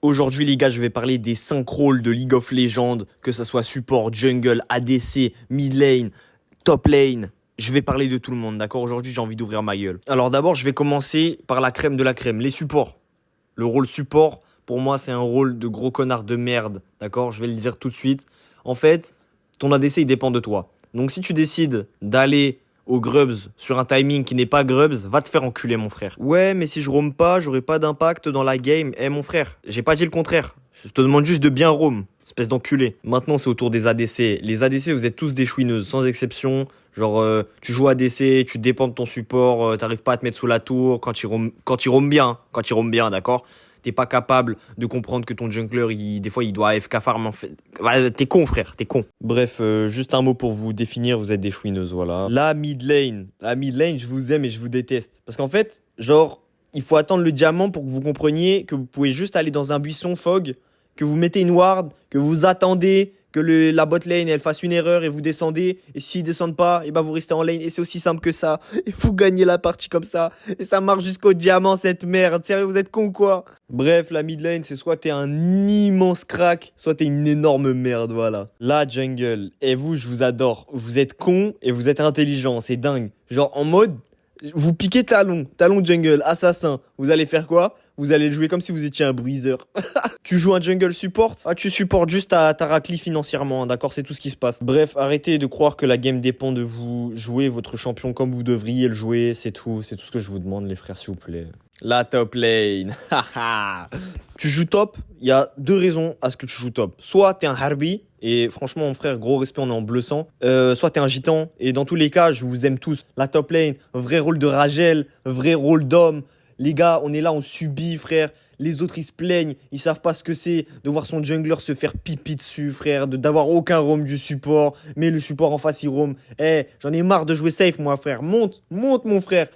Aujourd'hui, les gars, je vais parler des 5 rôles de League of Legends, que ça soit support, jungle, ADC, mid lane, top lane. Je vais parler de tout le monde, d'accord? Aujourd'hui, j'ai envie d'ouvrir ma gueule. Alors d'abord, je vais commencer par la crème de la crème, les supports. Le rôle support, pour moi, c'est un rôle de gros connard de merde, d'accord? Je vais le dire tout de suite. En fait, ton ADC, il dépend de toi. Donc si tu décides d'aller au Grubs sur un timing qui n'est pas Grubs, va te faire enculer, mon frère. Ouais, mais si je roam pas, j'aurai pas d'impact dans la game. Eh, mon frère, j'ai pas dit le contraire. Je te demande juste de bien roam, espèce d'enculé. Maintenant, c'est au tour des ADC. Les ADC, vous êtes tous des chouineuses, sans exception. Genre, tu joues ADC, tu dépends de ton support, t'arrives pas à te mettre sous la tour quand il roam bien, d'accord? T'es pas capable de comprendre que ton jungler, des fois, il doit AFK farm. En fait. Ouais, t'es con, frère, t'es con. Bref, juste un mot pour vous définir, vous êtes des chouineuses, voilà. La mid lane, je vous aime et je vous déteste. Parce qu'en fait, genre, il faut attendre le diamant pour que vous compreniez que vous pouvez juste aller dans un buisson fog, que vous mettez une ward, que vous attendez que la bot lane elle fasse une erreur et vous descendez. Et s'ils descendent pas, et ben vous restez en lane. Et c'est aussi simple que ça. Et vous gagnez la partie comme ça. Et ça marche jusqu'au diamant, cette merde. Sérieux, vous êtes con ou quoi? Bref, la mid lane, c'est soit t'es un immense crack, soit t'es une énorme merde, voilà. La jungle. Et vous, je vous adore. Vous êtes con et vous êtes intelligent. C'est dingue. Genre en mode, vous piquez talon jungle, assassin. Vous allez faire quoi? Vous allez jouer comme si vous étiez un bruiseur. Tu joues un jungle support? Ah, tu supportes juste ta raclie financièrement, hein, d'accord? C'est tout ce qui se passe. Bref, arrêtez de croire que la game dépend de vous. Jouez votre champion comme vous devriez le jouer, c'est tout. C'est tout ce que je vous demande, les frères, s'il vous plaît. La top lane. Tu joues top, il y a deux raisons à ce que tu joues top. Soit t'es un Harbi, et franchement, mon frère, gros respect, on est en bleu sang. Soit t'es un gitan, et dans tous les cas, je vous aime tous. La top lane, vrai rôle de Ragel, vrai rôle d'homme. Les gars, on est là, on subit, frère. Les autres, ils se plaignent. Ils savent pas ce que c'est de voir son jungler se faire pipi dessus, frère. D'avoir aucun roam du support. Mais le support en face, il roam. Eh, j'en ai marre de jouer safe, moi, frère. Monte, mon frère.